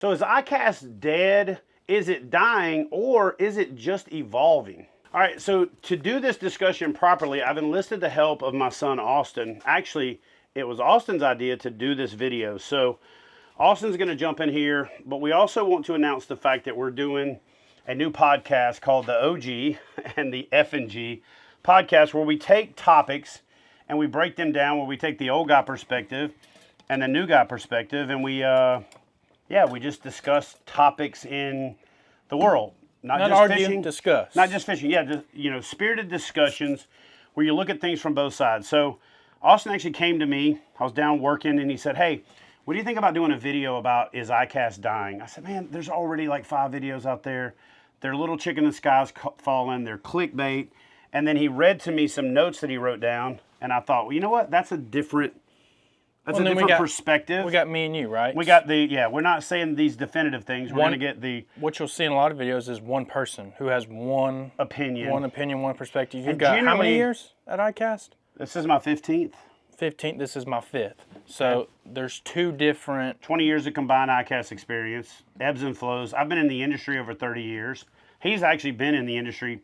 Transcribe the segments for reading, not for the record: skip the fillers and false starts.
So is ICAST dead? Is it dying? Or is it just evolving? All right, so to do this discussion properly, I've enlisted the help of my son, Austin. Actually, it was Austin's idea to do this video. So Austin's going to jump in here, but we also want to announce the fact that we're doing a new podcast called the OG and the F&G podcast, where we take topics and we break them down, where we take the old guy perspective and the new guy perspective, and we just discuss topics in the world. Not just argue, fishing. discuss. Not just fishing. Yeah, just, spirited discussions where you look at things from both sides. So Austin actually came to me. I was down working, and he said, hey, what do you think about doing a video about is ICAST dying? I said, man, there's already like 5 videos out there. They're little chicken in the sky's falling. They're clickbait. And then he read to me some notes that he wrote down, and I thought, well, you know what? That's a different perspective. We got me and you, right? We got we're not saying these definitive things. We're going to get the... What you'll see in a lot of videos is one person who has one opinion, one perspective. You've got how many years at ICAST? This is my 15th. 15th, this is my 5th. So there's 2 different... 20 years of combined ICAST experience, ebbs and flows. I've been in the industry over 30 years. He's actually been in the industry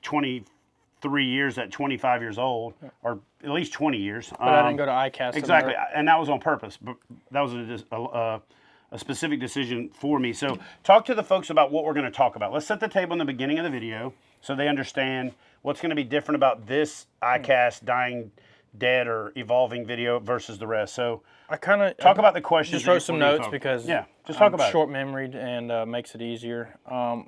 23 years at 25 years old, or at least 20 years. But I didn't go to ICAST. Exactly, and that was on purpose. But that was a specific decision for me. So talk to the folks about what we're going to talk about. Let's set the table in the beginning of the video so they understand what's going to be different about this ICAST dying, dead, or evolving video versus the rest. So I kind of talk about the questions. Just wrote some notes because just talk about short-memoried and makes it easier.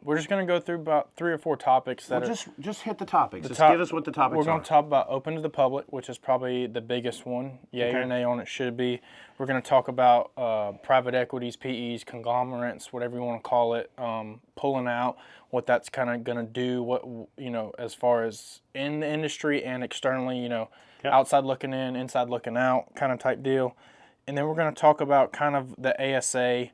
We're just going to go through about 3 or 4 topics that just hit the topics. Just give us what the topics are. We're going to talk about open to the public, which is probably the biggest one. Yay or nay on it should be. We're going to talk about private equities, PEs, conglomerates, whatever you want to call it, pulling out, what that's kind of going to do, what as far as in the industry and externally, outside looking in, inside looking out, kind of type deal. And then we're going to talk about kind of the ASA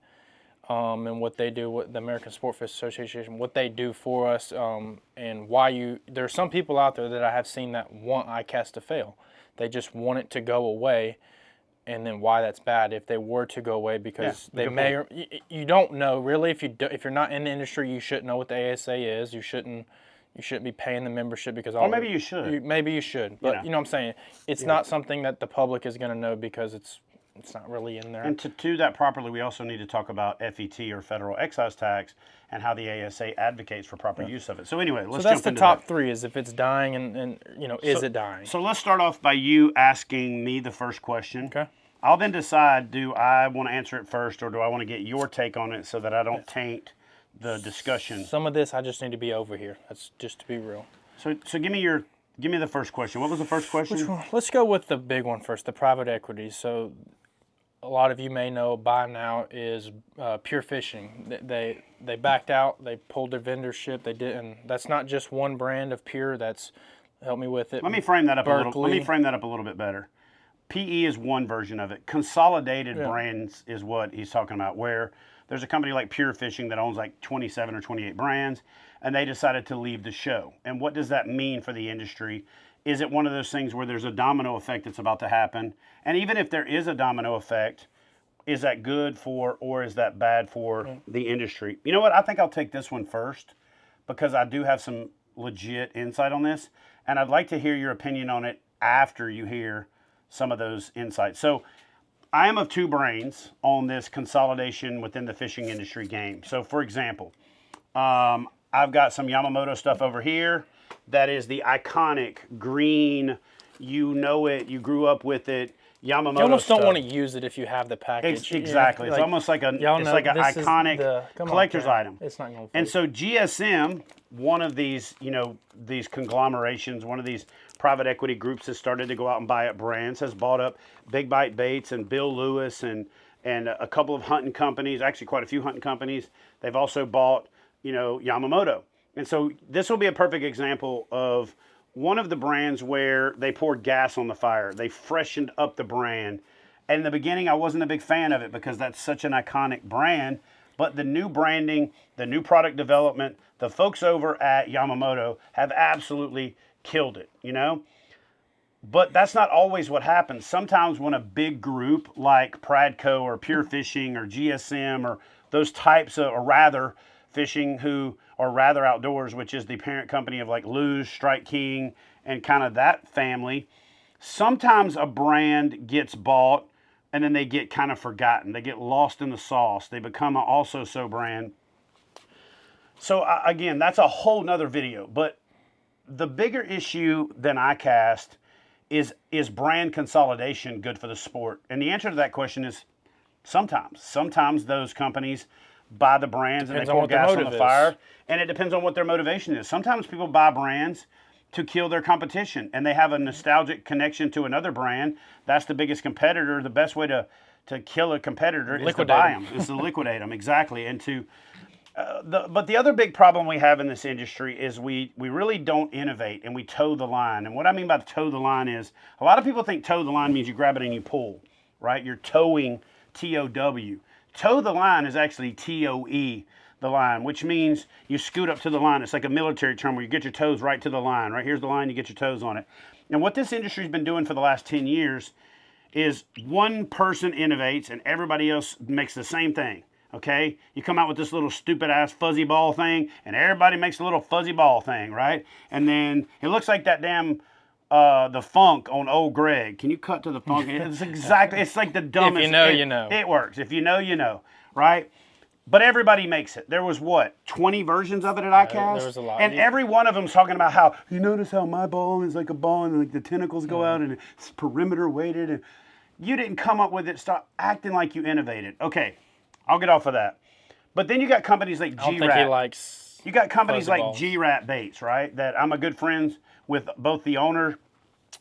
and what they do, what the American Sport Fish Association, what they do for us, and why there are some people out there that I have seen that want ICAST to fail. They just want it to go away, and then why that's bad if they were to go away, because they may or you don't know really. If you're not in the industry, you shouldn't know what the ASA is. You shouldn't be paying the membership because maybe you should. Maybe you should, but you know what I'm saying. It's not something that the public is going to know because it's not really in there. And to do that properly, we also need to talk about FET, or federal excise tax, and how the ASA advocates for proper use of it. So anyway, let's jump into that. So that's the top 3, is if it's dying and is it dying? So let's start off by you asking me the first question. Okay. I'll then decide, do I want to answer it first, or do I want to get your take on it so that I don't taint the discussion? Some of this I just need to be over here. That's just to be real. So give me the first question. What was the first question? Which one? Let's go with the big one first, the private equities. So a lot of you may know by now is Pure Fishing. They backed out. They pulled their vendorship. They didn't. That's not just one brand of Pure. That's, help me with it. Let me frame that up a little bit better. PE is one version of it. Consolidated brands is what he's talking about, where there's a company like Pure Fishing that owns like 27 or 28 brands, and they decided to leave the show. And what does that mean for the industry? Is it one of those things where there's a domino effect that's about to happen? And even if there is a domino effect, is that good for, or is that bad for the industry? You know what? I think I'll take this one first, because I do have some legit insight on this, and I'd like to hear your opinion on it after you hear some of those insights. So I am of 2 brains on this consolidation within the fishing industry game. So for example, I've got some Yamamoto stuff over here. That is the iconic green, you know it, you grew up with it, Yamamoto You almost stuff. Don't want to use it if you have the package. Exactly. It's almost like an iconic collector's item. It's not going to And so GSM, one of these, these conglomerations, one of these private equity groups that started to go out and buy up brands, has bought up Big Bite Baits and Bill Lewis and a couple of hunting companies, actually quite a few hunting companies. They've also bought, Yamamoto. And so this will be a perfect example of one of the brands where they poured gas on the fire. They freshened up the brand. And in the beginning, I wasn't a big fan of it because that's such an iconic brand. But the new branding, the new product development, the folks over at Yamamoto have absolutely killed it, But that's not always what happens. Sometimes when a big group like Pradco or Pure Fishing or GSM or those types of, or rather, Fishing, who are Rather Outdoors, which is the parent company of like Lose, Strike King, and kind of that family. Sometimes a brand gets bought and then they get kind of forgotten. They get lost in the sauce. They become an also-so brand. So again, that's a whole nother video. But the bigger issue than ICAST is brand consolidation good for the sport? And the answer to that question is sometimes. Sometimes those companies buy the brands and they pour gas on the fire, and it depends on what their motivation is. Sometimes people buy brands to kill their competition, and they have a nostalgic connection to another brand. That's the biggest competitor. The best way to kill a competitor is to buy them. Is to liquidate them, exactly. And to but the other big problem we have in this industry is we really don't innovate, and we toe the line. And what I mean by toe the line is, a lot of people think toe the line means you grab it and you pull, right? You're towing, T-O-W. Toe the line is actually T-O-E, the line, which means you scoot up to the line. It's like a military term where you get your toes right to the line, right? Here's the line, you get your toes on it. And what this industry's been doing for the last 10 years is one person innovates and everybody else makes the same thing, okay? You come out with this little stupid-ass fuzzy ball thing, and everybody makes a little fuzzy ball thing, right? And then it looks like that damn... the funk on Old Greg. Can you cut to the funk? It's exactly, it's like the dumbest. If you know, you know. It works. If you know, you know, right? But everybody makes it. There was what, 20 versions of it at ICAST? There was a lot. And every one of them's talking about how, you notice how my ball is like a ball and like the tentacles go out and it's perimeter weighted. And you didn't come up with it. Stop acting like you innovated. Okay, I'll get off of that. But then you got companies like I don't think he likes You got companies like balls. G-Rat Baits, right? That I'm a good friend with both the owner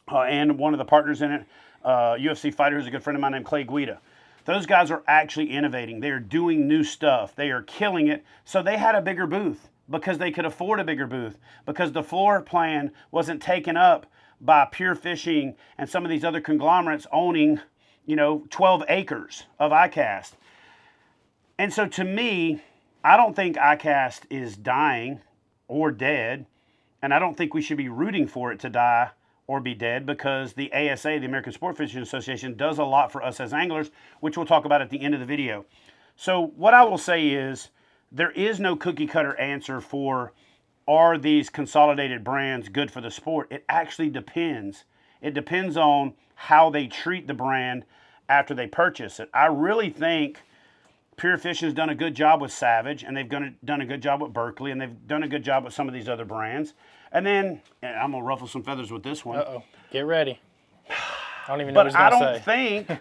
and one of the partners in it, UFC fighter who's a good friend of mine named Clay Guida. Those guys are actually innovating. They are doing new stuff. They are killing it. So they had a bigger booth because they could afford a bigger booth, because the floor plan wasn't taken up by Pure Fishing and some of these other conglomerates owning, 12 acres of ICAST. And so to me, I don't think ICAST is dying or dead, and I don't think we should be rooting for it to die or be dead, because the ASA, the American Sport Fishing Association, does a lot for us as anglers, which we'll talk about at the end of the video. So what I will say is, there is no cookie cutter answer for, are these consolidated brands good for the sport? It actually depends. It depends on how they treat the brand after they purchase it. I really think Pure Fishing's done a good job with Savage, and they've done a good job with Berkeley, and they've done a good job with some of these other brands. And then, and I'm going to ruffle some feathers with this one. Uh-oh. Get ready. I don't even know what he's going to say. But I don't think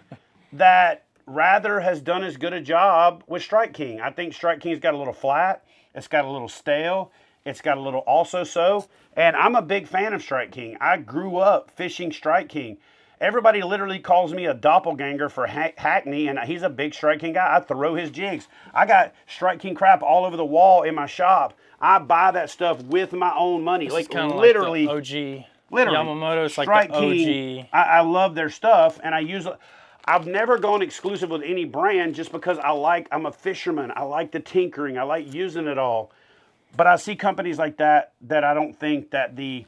that Rather has done as good a job with Strike King. I think Strike King's got a little flat. It's got a little stale. It's got a little also-so. And I'm a big fan of Strike King. I grew up fishing Strike King. Everybody literally calls me a doppelganger for Hackney, and he's a big Strike King guy. I throw his jigs. I got Strike King crap all over the wall in my shop. I buy that stuff with my own money. This like literally, like the OG. Literally, Yamamoto is like Strike the OG. King, I love their stuff, and I've never gone exclusive with any brand just because I'm a fisherman. I like the tinkering. I like using it all. But I see companies like that I don't think that the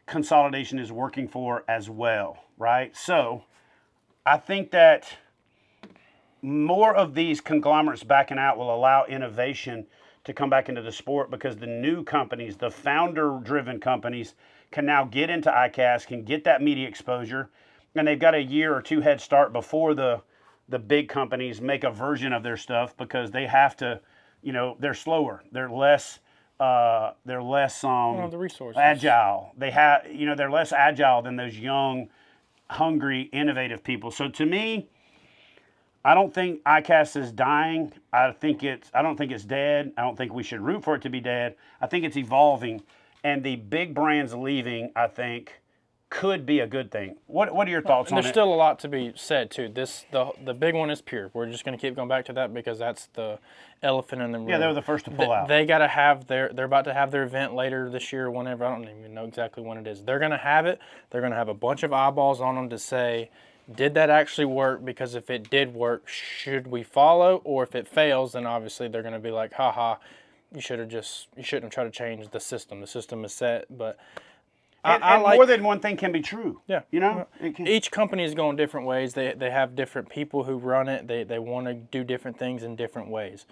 consolidation is working for as well, right? So I think that more of these conglomerates backing out will allow innovation to come back into the sport, because the new companies, the founder-driven companies, can now get into ICAST, can get that media exposure, and they've got a year or two head start before the big companies make a version of their stuff, because they have to, they're slower, they're less the resources. Agile. They're less agile than those young, hungry, innovative people. So to me, I don't think ICAST is dying. I don't think it's dead. I don't think we should root for it to be dead. I think it's evolving, and the big brands leaving, I think, could be a good thing. What are your thoughts on it? There's still a lot to be said too. The big one is Pure. We're just going to keep going back to that because that's the elephant in the room. Yeah, they were the first to pull out. They got to have they're about to have their event later this year or whenever. I don't even know exactly when it is. They're going to have it. They're going to have a bunch of eyeballs on them to say, did that actually work? Because if it did work, should we follow? Or if it fails, then obviously they're going to be like, haha, you shouldn't have tried to change the system. The system is set, but And more than one thing can be true. Yeah. Each company is going different ways. They have different people who run it. They want to do different things in different ways.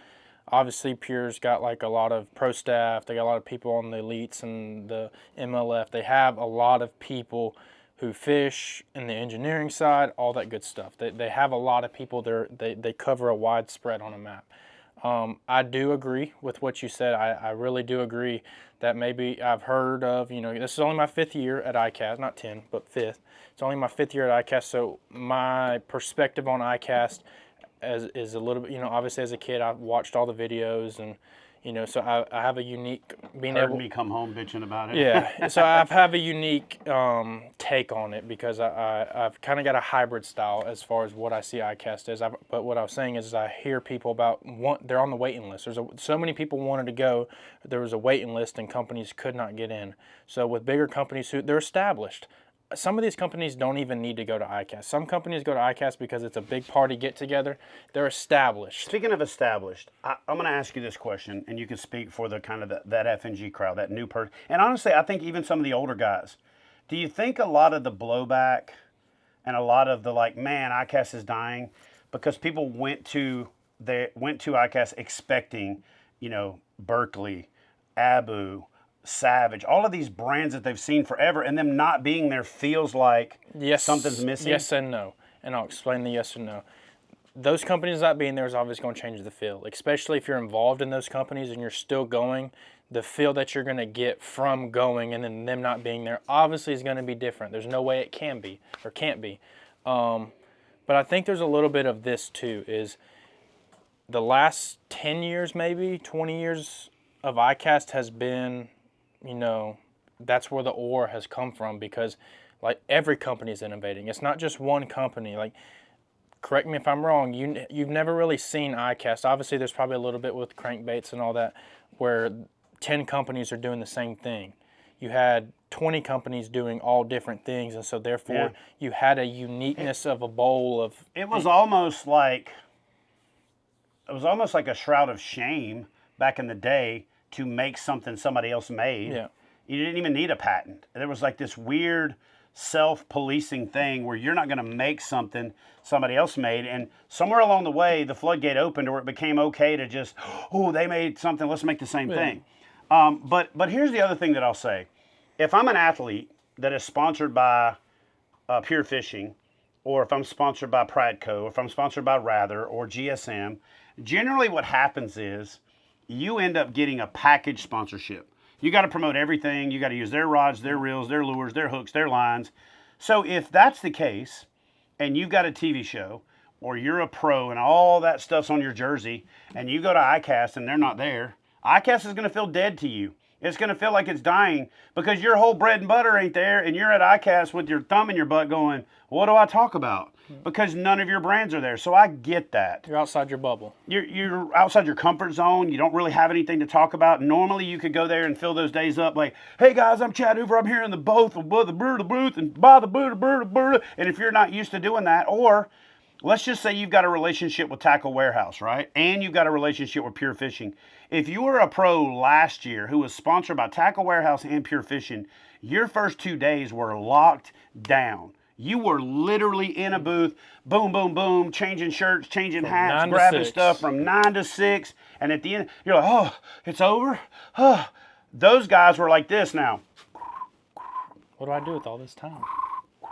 Obviously, Pure's got like a lot of pro staff. They got a lot of people on the elites and the MLF. They have a lot of people who fish in the engineering side, all that good stuff. They have a lot of people there. They cover a wide spread on a map. I do agree with what you said. I really do agree that maybe I've heard of, this is only my 5th year at ICAST, not 10, but 5th. It's only my 5th year at ICAST, so my perspective on ICAST is a little bit, obviously as a kid I watched all the videos and, so I have a unique Heard me come home bitching about it. Yeah, so I have a unique take on it because I've kind of got a hybrid style as far as what I see ICAST as. But what I was saying is I hear people about they're on the waiting list. So many people wanted to go. There was a waiting list and companies could not get in. So with bigger companies they're established. Some of these companies don't even need to go to ICAST. Some companies go to ICAST because it's a big party get-together. They're established. Speaking of established, I'm going to ask you this question, and you can speak for the kind of that F&G crowd, that new person. And honestly, I think even some of the older guys. Do you think a lot of the blowback and a lot of the man, ICAST is dying, because people went to ICAST expecting, Berkeley, Abu, Savage, all of these brands that they've seen forever, and them not being there feels like something's missing? Yes and no. And I'll explain the yes and no. Those companies not being there is obviously going to change the feel, especially if you're involved in those companies and you're still going. The feel that you're going to get from going and then them not being there obviously is going to be different. There's no way it can be or can't be. But I think there's a little bit of this too, is the last 10 years, maybe 20 years of ICAST has been, that's where the ore has come from, because every company is innovating. It's not just one company. Correct me if I'm wrong, you've never really seen ICAST. Obviously there's probably a little bit with crankbaits and all that where 10 companies are doing the same thing. You had 20 companies doing all different things, and so therefore you had a uniqueness of a bowl of... It was almost like a shroud of shame back in the day to make something somebody else made. Yeah. You didn't even need a patent. There was this weird self-policing thing where you're not going to make something somebody else made, and somewhere along the way the floodgate opened where it became okay to just, they made something, let's make the same thing. But here's the other thing that I'll say. If I'm an athlete that is sponsored by Pure Fishing, or if I'm sponsored by Pradco, or if I'm sponsored by Rather or GSM, generally what happens is you end up getting a package sponsorship. You got to promote everything. You got to use their rods, their reels, their lures, their hooks, their lines. So if that's the case, and you've got a TV show, or you're a pro and all that stuff's on your jersey, and you go to ICAST and they're not there, ICAST is going to feel dead to you. It's going to feel like it's dying because your whole bread and butter ain't there, and you're at ICAST with your thumb in your butt going, what do I talk about? Because none of your brands are there. So I get that. You're outside your bubble. You're outside your comfort zone. You don't really have anything to talk about. Normally you could go there and fill those days up like, hey guys, I'm Chad Hoover. I'm here in the booth, and by the booth, and if you're not used to doing that, or let's just say you've got a relationship with Tackle Warehouse, right? And you've got a relationship with Pure Fishing. If you were a pro last year who was sponsored by Tackle Warehouse and Pure Fishing, your first 2 days were locked down. You were literally in a booth, boom, boom, boom, changing shirts, changing hats, grabbing stuff from 9 to 6. And at the end, you're like, oh, it's over? Oh. Those guys were like this now. What do I do with all this time?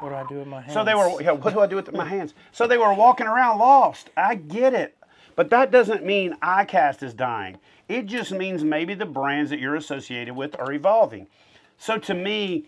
What do I do with my hands? So they were, what do I do with my hands? So they were walking around lost. I get it. But that doesn't mean ICAST is dying. It just means maybe the brands that you're associated with are evolving. So to me,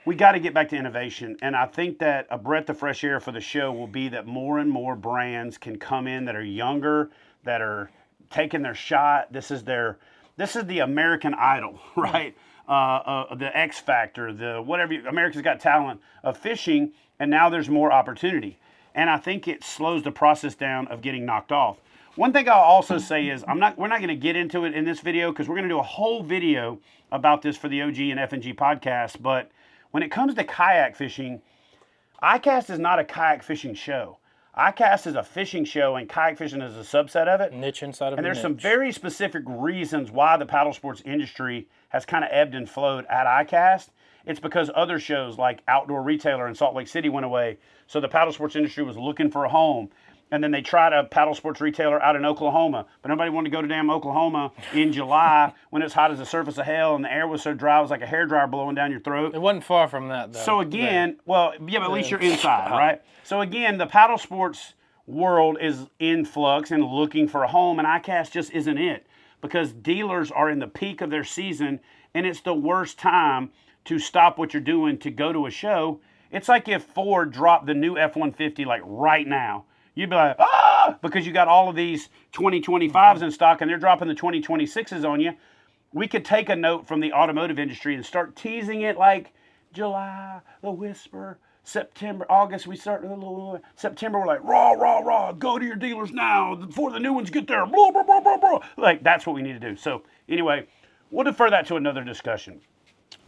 we got to get back to innovation. And I think that a breath of fresh air for the show will be that more and more brands can come in that are younger, that are taking their shot. This is the American Idol, right? The X Factor, the whatever, America's Got Talent of fishing, and now there's more opportunity. And I think it slows the process down of getting knocked off. One thing I'll also say is we're not going to get into it in this video because we're going to do a whole video about this for the OG and F&G podcast. But when it comes to kayak fishing, ICAST is not a kayak fishing show. ICAST is a fishing show, and kayak fishing is a subset of it. Niche inside of a niche. And there's some very specific reasons why the paddle sports industry has kind of ebbed and flowed at ICAST. It's because other shows like Outdoor Retailer in Salt Lake City went away, so the paddle sports industry was looking for a home. And then they tried a paddle sports retailer out in Oklahoma, but nobody wanted to go to damn Oklahoma in July when it's hot as the surface of hell and the air was so dry it was like a hairdryer blowing down your throat. It wasn't far from that, though. So again, well, yeah, but at least you're inside, right? So again, the paddle sports world is in flux and looking for a home, and ICAST just isn't it, because dealers are in the peak of their season, and it's the worst time to stop what you're doing to go to a show. It's like if Ford dropped the new F-150 like right now. You'd be like, ah, because you got all of these 2025s in stock and they're dropping the 2026s on you. We could take a note from the automotive industry and start teasing it like July, the whisper, September, August, we start a little, September, we're like, rah, rah, rah, go to your dealers now before the new ones get there, blah, blah, blah, blah, blah. Like, that's what we need to do. So anyway, we'll defer that to another discussion.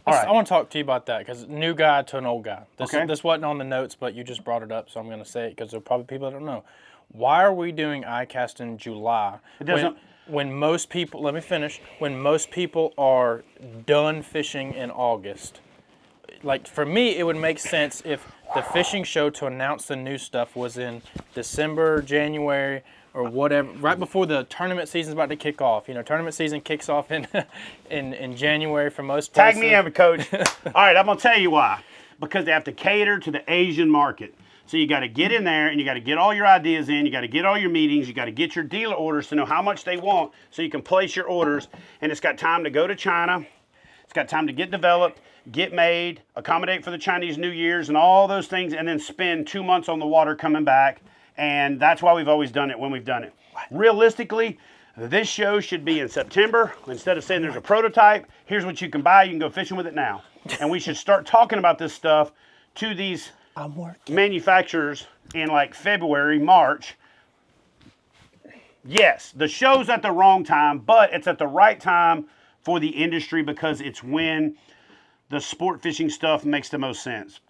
All right. I want to talk to you about that because new guy to an old guy. Okay. This wasn't on the notes, but you just brought it up, so I'm going to say it because there are probably people that don't know. Why are we doing ICAST in July? It doesn't. When most people, let me finish. When most people are done fishing in August, like for me, it would make sense if the fishing show to announce the new stuff was in December, January, or whatever, right before the tournament season's about to kick off. You know, tournament season kicks off in in January for most places. Tag me in, coach. All right, I'm going to tell you why. Because they have to cater to the Asian market. So you got to get in there and you got to get all your ideas in. You got to get all your meetings. You got to get your dealer orders to know how much they want so you can place your orders. And it's got time to go to China. It's got time to get developed, get made, accommodate for the Chinese New Year's and all those things, and then spend 2 months on the water coming back. And that's why we've always done it when we've done it. Realistically, this show should be in September. Instead of saying there's a prototype, here's what you can buy. You can go fishing with it now. And we should start talking about this stuff to these manufacturers in like February, March. Yes, the show's at the wrong time, but it's at the right time for the industry because it's when the sport fishing stuff makes the most sense.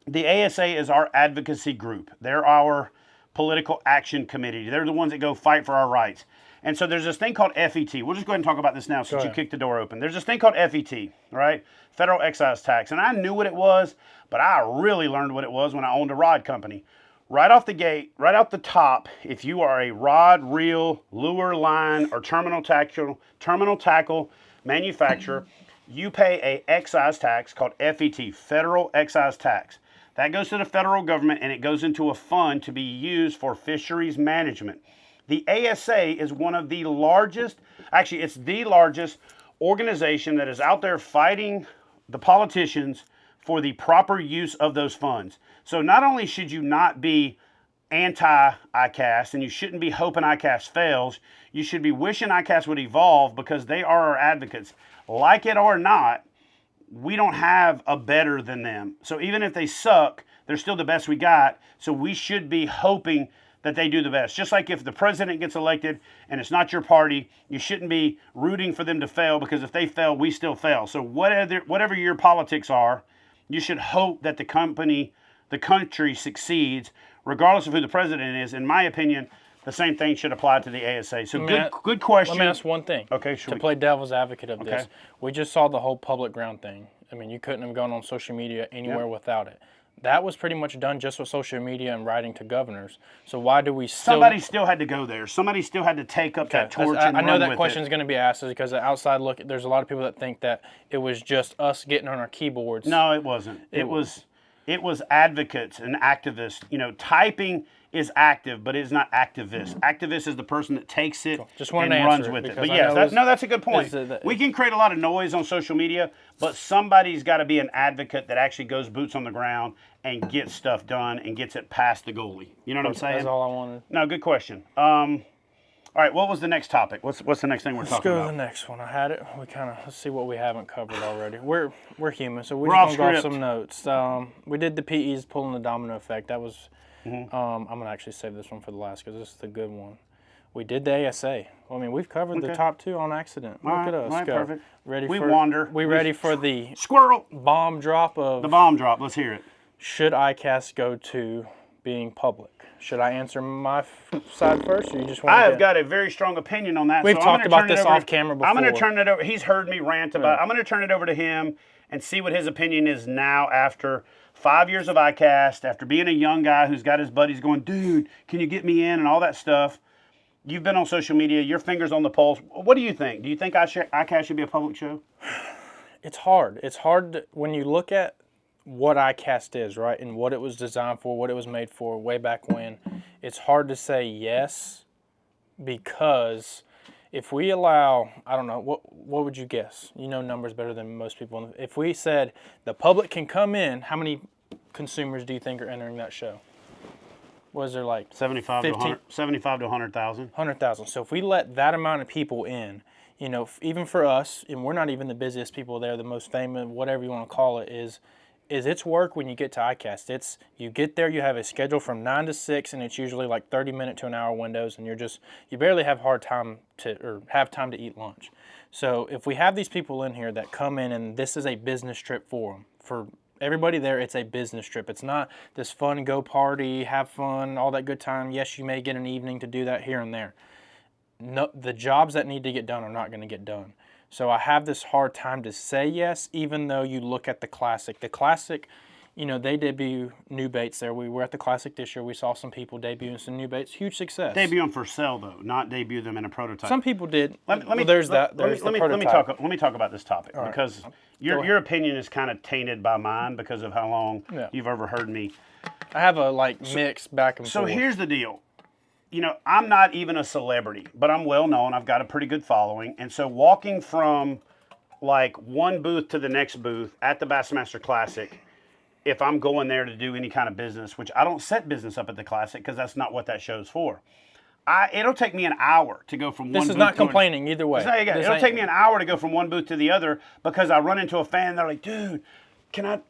The ASA is our advocacy group. They're our political action committee. They're the ones that go fight for our rights. And so there's this thing called FET. We'll just go ahead and talk about this now since you kicked the door open. There's this thing called FET, right? Federal excise tax. And I knew what it was, but I really learned what it was when I owned a rod company. Right off the gate, right off the top, if you are a rod, reel, lure, line, or terminal tackle manufacturer, you pay a excise tax called FET, federal excise tax. That goes to the federal government and it goes into a fund to be used for fisheries management. The ASA is one of the largest, actually it's the largest organization that is out there fighting the politicians for the proper use of those funds. So not only should you not be anti-ICAST and you shouldn't be hoping ICAST fails, you should be wishing ICAST would evolve because they are our advocates. Like it or not, we don't have a better than them. So even if they suck, they're still the best we got. So we should be hoping that they do the best. Just like if the president gets elected and it's not your party, you shouldn't be rooting for them to fail because if they fail, we still fail. So whatever your politics are, you should hope that the country succeeds regardless of who the president is. In my opinion, the same thing should apply to the ASA. So good question. Let me ask one thing. Okay, sure. To play devil's advocate of this, we just saw the whole public ground thing. I mean, you couldn't have gone on social media anywhere without it. That was pretty much done just with social media and writing to governors. So why do we still... Somebody still had to go there. Somebody still had to take up that torch and run with it. I know that question is going to be asked because the outside look, there's a lot of people that think that it was just us getting on our keyboards. No, it wasn't. It was advocates and activists. You know, typing is active, but it is not activist. Activist is the person that takes it and runs with it. But yes, that's a good point. We can create a lot of noise on social media, but somebody's got to be an advocate that actually goes boots on the ground and gets stuff done and gets it past the goalie. You know what I'm saying? That's all I wanted. No, good question. All right, what was the next topic? What's the next thing we're talking about? Let's go to the next one. I had it. Let's see what we haven't covered already. We're human, so we're just going to go off some notes. We did the PEs pulling the domino effect. That was, I'm going to actually save this one for the last because this is the good one. We did the ASA. Well, I mean, we've covered the top two on accident. Look at us. All right, go. perfect. We ready for the squirrel bomb drop of... The bomb drop. Let's hear it. Should ICAST go to being public? Should I answer my side first, or you just want to... I have got a very strong opinion on that. We've talked about this off camera before. I'm going to turn it over. He's heard me rant about it. I'm going to turn it over to him, and see what his opinion is now after 5 years of ICAST, after being a young guy who's got his buddies going, dude, can you get me in and all that stuff. You've been on social media, your finger's on the pulse. What do you think? Do you think ICAST should be a public show? It's hard. It's hard when you look at what ICAST is, right, and what it was designed for, what it was made for way back when. It's hard to say yes, because if we allow, I don't know, what would you guess? You know numbers better than most people. If we said the public can come in, how many consumers do you think are entering that show? Was there like 75 to 100,000. 100,000. So if we let that amount of people in, you know, even for us, and we're not even the busiest people there, the most famous, whatever you want to call it, is it's work when you get to ICAST. It's, you get there, you have a schedule from 9 to 6, and it's usually like 30-minute to an hour windows, and you barely have time to eat lunch. So if we have these people in here that come in, and this is a business trip for them, for everybody there, it's a business trip. It's not this fun, go party, have fun, all that good time. Yes, you may get an evening to do that here and there. No, the jobs that need to get done are not going to get done. So I have this hard time to say yes, even though you look at the Classic. The Classic, you know, they debut new baits there. We were at the Classic this year. We saw some people debuting some new baits. Huge success. Debut them for sale, though, not debut them in a prototype. Some people did. Let me talk about this topic, because your opinion is kind of tainted by mine because of how long you've overheard me. I have a mix back and forth. So here's the deal. You know, I'm not even a celebrity, but I'm well known. I've got a pretty good following. And so walking from like one booth to the next booth at the Bassmaster Classic, if I'm going there to do any kind of business, which I don't set business up at the Classic because that's not what that show's for. It'll take me an hour to go from one booth. This is not complaining either way. It'll take me an hour to go from one booth to the other because I run into a fan. They're like, dude, can I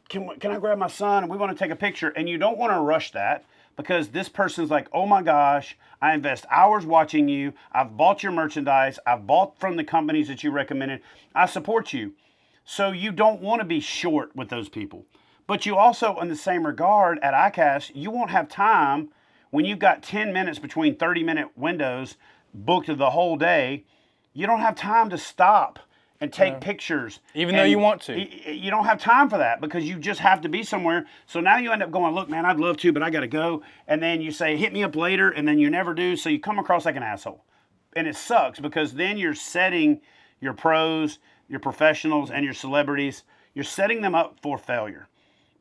grab my son? And we want to take a picture. And you don't want to rush that, because this person's like, oh my gosh, I invest hours watching you. I've bought your merchandise. I've bought from the companies that you recommended. I support you. So you don't want to be short with those people. But you also, in the same regard, at ICAST, you won't have time when you've got 10 minutes between 30-minute windows booked the whole day. You don't have time to stop and take pictures. Even though you want to. You don't have time for that because you just have to be somewhere. So now you end up going, look, man, I'd love to, but I got to go. And then you say, hit me up later, and then you never do. So you come across like an asshole. And it sucks because then you're setting your pros, your professionals, and your celebrities, you're setting them up for failure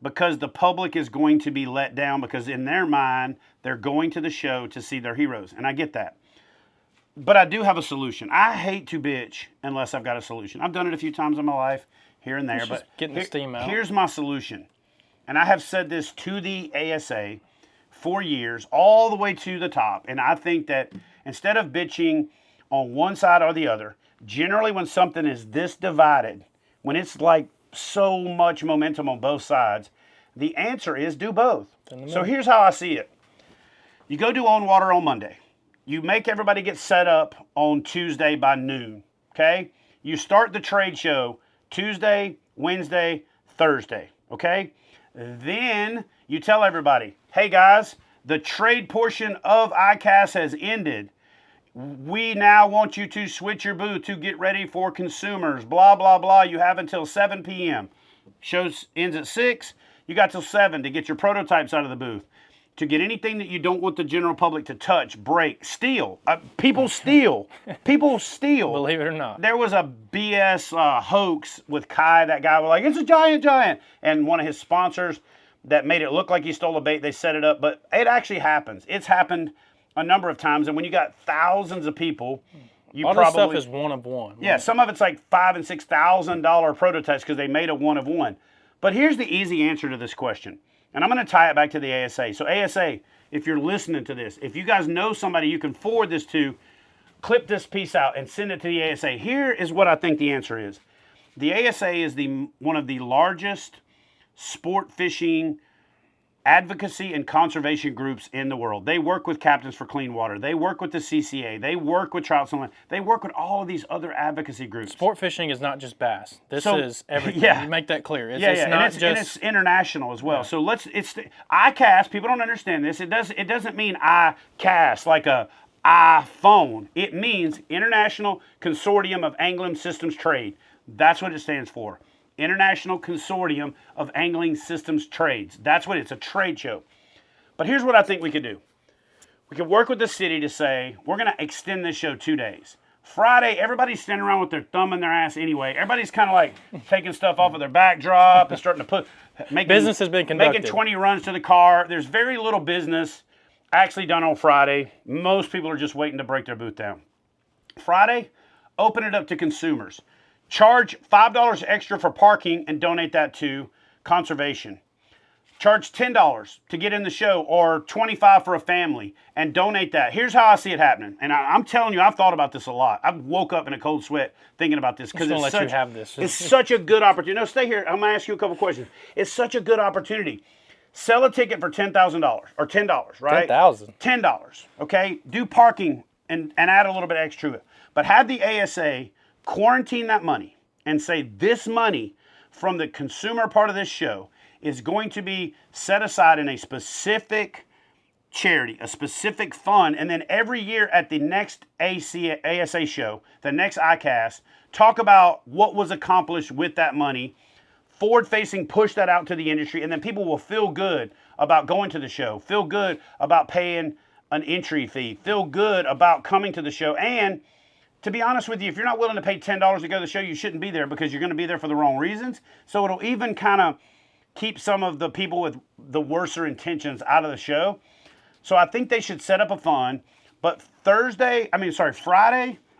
because the public is going to be let down because in their mind, they're going to the show to see their heroes. And I get that. But I do have a solution. I hate to bitch unless I've got a solution. I've done it a few times in my life, here and there. But getting the steam out. Here's my solution. And I have said this to the ASA for years, all the way to the top. And I think that instead of bitching on one side or the other, generally when something is this divided, when it's like so much momentum on both sides, the answer is do both. So here's how I see it. You go do On Water on Monday. You make everybody get set up on Tuesday by noon, okay? You start the trade show Tuesday, Wednesday, Thursday, okay? Then you tell everybody, hey guys, the trade portion of ICAST has ended. We now want you to switch your booth to get ready for consumers, blah, blah, blah. You have until 7 p.m. Show ends at 6. You got till 7 to get your prototypes out of the booth. To get anything that you don't want the general public to touch, break, steal. People steal. People steal. Believe it or not. There was a BS hoax with Kai. That guy was like, it's a giant. And one of his sponsors that made it look like he stole a bait, they set it up. But it actually happens. It's happened a number of times. And when you got thousands of people, you all probably... All this stuff is one of one. Yeah, some of it's like $5,000 and $6,000 prototypes because they made a one of one. But here's the easy answer to this question. And I'm going to tie it back to the ASA. So ASA, if you're listening to this, if you guys know somebody you can forward this to, clip this piece out and send it to the ASA. Here is what I think the answer is. The ASA is one of the largest sport fishing advocacy and conservation groups in the world. They work with Captains for Clean Water. They work with the CCA. They work with Trout Salmon. They work with all of these other advocacy groups. Sport fishing is not just bass. This is everything. Yeah. You make that clear. It's not and it's international as well. Yeah. So it's ICAST. People don't understand this. It doesn't mean ICAST like a iPhone. It means International Consortium of Angling Systems Trade. That's what it stands for. International Consortium of Angling Systems Trades. That's what it's a trade show. But here's what I think we could do. We could work with the city to say, we're going to extend this show 2 days. Friday, everybody's standing around with their thumb in their ass anyway. Everybody's kind of like taking stuff off of their backdrop and starting to business has been conducted. Making 20 runs to the car. There's very little business actually done on Friday. Most people are just waiting to break their booth down. Friday, open it up to consumers. Charge $5 extra for parking and donate that to conservation. Charge $10 to get in the show, or $25 for a family, and donate that. Here's how I see it happening. And I'm telling you, I've thought about this a lot. I've woke up in a cold sweat thinking about this because it's such a good opportunity. No, stay here. I'm going to ask you a couple questions. It's such a good opportunity. Sell a ticket for $10,000 or $10, right? $10. Okay? Do parking and add a little bit extra to it. But have the ASA quarantine that money and say this money from the consumer part of this show is going to be set aside in a specific charity, a specific fund, and then every year at the next ASA show, the next ICAST, talk about what was accomplished with that money, forward-facing, push that out to the industry, and then people will feel good about going to the show, feel good about paying an entry fee, feel good about coming to the show. And to be honest with you, if you're not willing to pay $10 to go to the show, you shouldn't be there because you're going to be there for the wrong reasons. So it'll even kind of keep some of the people with the worser intentions out of the show. So I think they should set up a fund, but Friday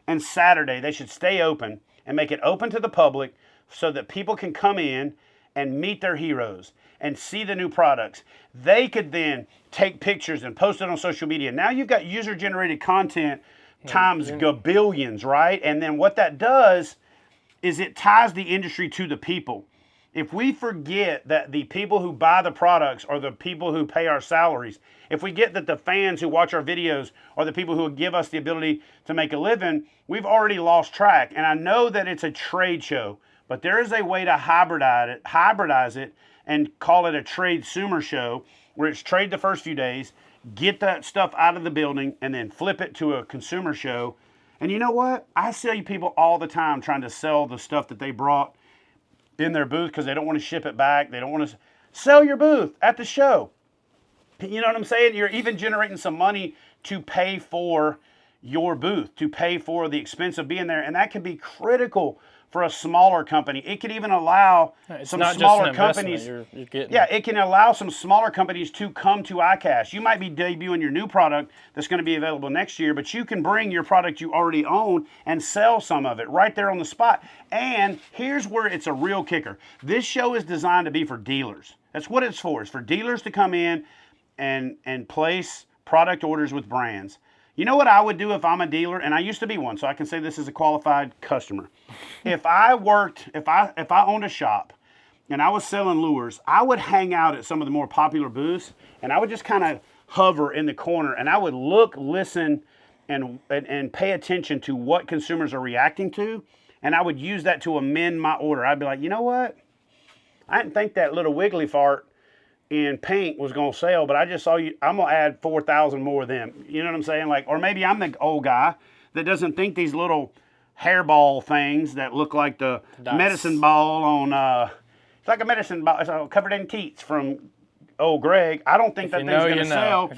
and Saturday, they should stay open and make it open to the public so that people can come in and meet their heroes and see the new products. They could then take pictures and post it on social media. Now you've got user-generated content times gabillions, right? And then what that does is it ties the industry to the people. If we forget that the people who buy the products are the people who pay our salaries, if we get that the fans who watch our videos are the people who give us the ability to make a living, we've already lost track. And I know that it's a trade show, but there is a way to hybridize it and call it a trade-sumer show, where it's trade the first few days, get that stuff out of the building, and then flip it to a consumer show. And you know what? I see people all the time trying to sell the stuff that they brought in their booth because they don't want to ship it back. They don't want to sell your booth at the show. You know what I'm saying? You're even generating some money to pay for your booth, to pay for the expense of being there. And that can be critical for a smaller company. It could even allow some smaller companies. It can allow some smaller companies to come to ICAST. You might be debuting your new product that's going to be available next year, but you can bring your product you already own and sell some of it right there on the spot. And here's where it's a real kicker. This show is designed to be for dealers. That's what it's for. It's for dealers to come in and place product orders with brands. You know what I would do if I'm a dealer, and I used to be one, so I can say this as a qualified customer. If I owned a shop and I was selling lures, I would hang out at some of the more popular booths, and I would just kind of hover in the corner, and I would look, listen, and pay attention to what consumers are reacting to, and I would use that to amend my order. I'd be like, you know what? I didn't think that little wiggly fart in paint was going to sell, but I just saw you. I'm going to add 4,000 more of them. You know what I'm saying? Like, or maybe I'm the old guy that doesn't think these little hairball things that look like the medicine ball on, it's like a medicine ball. It's covered in teats from old Greg. I don't think that thing's going to sell.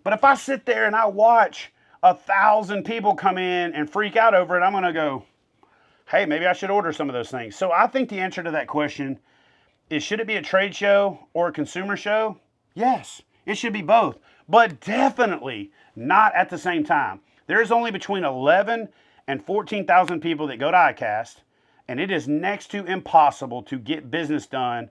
But if I sit there and I watch 1,000 people come in and freak out over it, I'm going to go, hey, maybe I should order some of those things. So I think the answer to that question is, should it be a trade show or a consumer show? Yes, it should be both, but definitely not at the same time. There's only between 11 and 14,000 people that go to ICAST, and it is next to impossible to get business done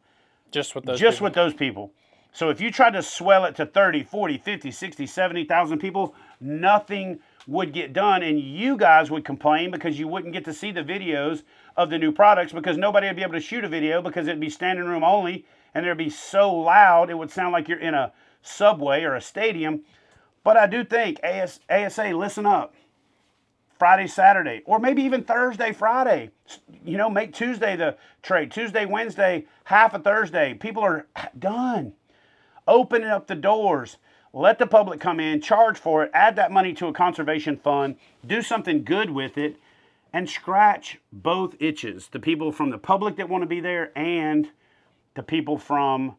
just with those people. So if you tried to swell it to 30, 40, 50, 60, 70,000 people, nothing would get done, and you guys would complain because you wouldn't get to see the videos of the new products because nobody would be able to shoot a video because it'd be standing room only, and it'd be so loud it would sound like you're in a subway or a stadium. But I do think ASA, listen up. Friday, Saturday, or maybe even Thursday, Friday. You know, make Tuesday the trade. Tuesday, Wednesday, half of Thursday. People are done. Opening up the doors. Let the public come in, charge for it, add that money to a conservation fund, do something good with it, and scratch both itches. The people from the public that want to be there and the people from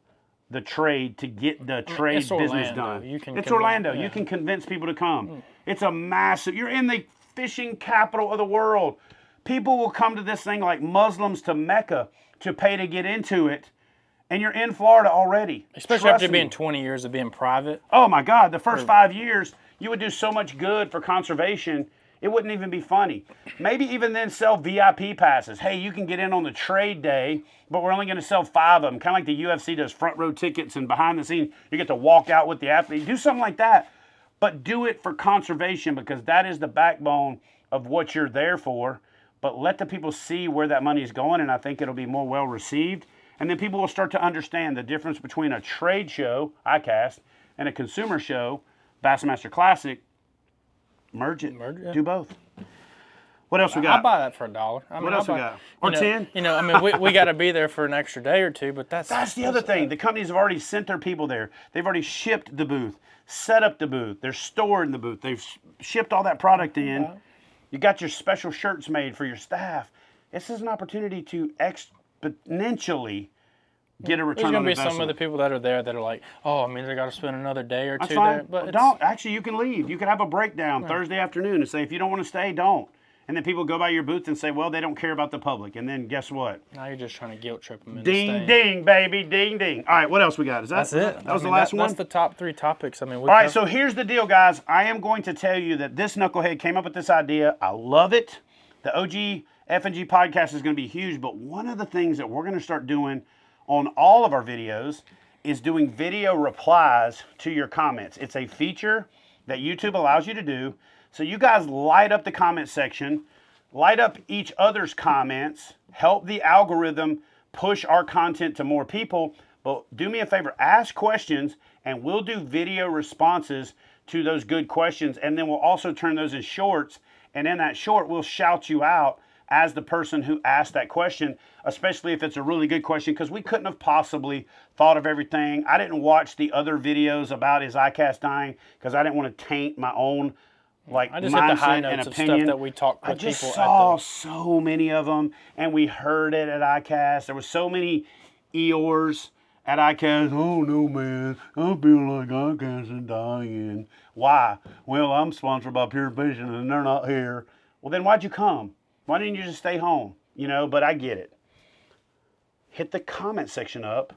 the trade to get the trade business done. It's Orlando. You can convince people to come. It's a massive, you're in the fishing capital of the world. People will come to this thing like Muslims to Mecca to pay to get into it. And you're in Florida already. Especially after being 20 years of being private. Oh my God, the first 5 years, you would do so much good for conservation, it wouldn't even be funny. Maybe even then sell VIP passes. Hey, you can get in on the trade day, but we're only going to sell 5 of them. Kind of like the UFC does front row tickets and behind the scenes, you get to walk out with the athlete. Do something like that, but do it for conservation because that is the backbone of what you're there for. But let the people see where that money is going, and I think it'll be more well received. And then people will start to understand the difference between a trade show, ICAST, and a consumer show, Bassmaster Classic. Merge it. Do both. What else we got? I'll buy that for $1. What else we got? Or 10? We got to be there for an extra day or two, but that's the other thing. The companies have already sent their people there. They've already shipped the booth, set up the booth. They're stored in the booth. They've shipped all that product in. You got your special shirts made for your staff. This is an opportunity to exponentially get a return on investment. There's going to be some of the people that are there that are like, oh, they got to spend another day or two fine. there. But Actually, you can leave. You could have a breakdown Thursday afternoon and say, if you don't want to stay, don't. And then people go by your booth and say, well, they don't care about the public. And then guess what? Now you're just trying to guilt trip them into Ding, staying. ding, baby, ding, ding. All right, what else we got? That's it. That was the last one? That's the top 3 topics. All right, so here's the deal, guys. I am going to tell you that this knucklehead came up with this idea. I love it. The OG F&G podcast is going to be huge, but one of the things that we're going to start doing on all of our videos is doing video replies to your comments. It's a feature that YouTube allows you to do. So you guys light up the comment section, light up each other's comments, help the algorithm push our content to more people. But do me a favor, ask questions, and we'll do video responses to those good questions. And then we'll also turn those in shorts. And in that short, we'll shout you out as the person who asked that question, especially if it's a really good question, because we couldn't have possibly thought of everything. I didn't watch the other videos about is ICAST dying because I didn't want to taint my own I just hit the high notes of stuff that we talked with people. I just saw so many of them, and we heard it at ICAST. There were so many Eeyores at ICAST. Oh no, man, I feel like ICAST is dying. Why? Well, I'm sponsored by Pure Fishing, and they're not here. Well, then why'd you come? Why didn't you just stay home? But I get it. Hit the comment section up.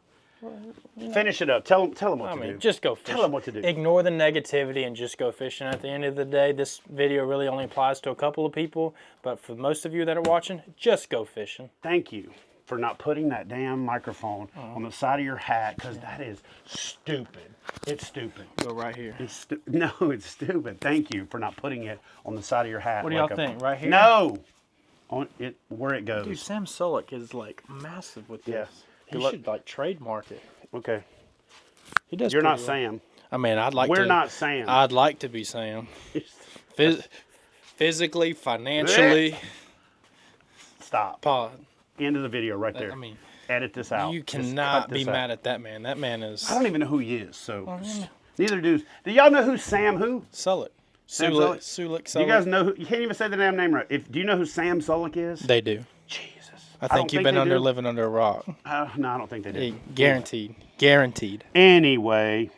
Finish it up. Tell them what to do. Just go fishing. Tell them what to do. Ignore the negativity and just go fishing. At the end of the day, this video really only applies to a couple of people, but for most of you that are watching, just go fishing. Thank you for not putting that damn microphone on the side of your hat, because that is stupid. It's stupid. Go right here. No, it's stupid. Thank you for not putting it on the side of your hat. What do y'all think? Right here? No! On it, where it goes. Dude, Sam Sulek is massive with this. He should trademark it. Okay. He does. You're not Sam. I'd like to. We're not Sam. I'd like to be Sam. Physically, financially. Stop. Pod. End of the video right there. Edit this out. You cannot be mad at that man. That man is. I don't even know who he is. So neither do y'all know who Sam who? Sulek. Sam Sulek. Sulek. You guys know who? You can't even say the damn name right. Do you know who Sam Sulek is? They do. Jesus. I think you've been living under a rock. No, I don't think they do. Guaranteed. Guaranteed. Anyway,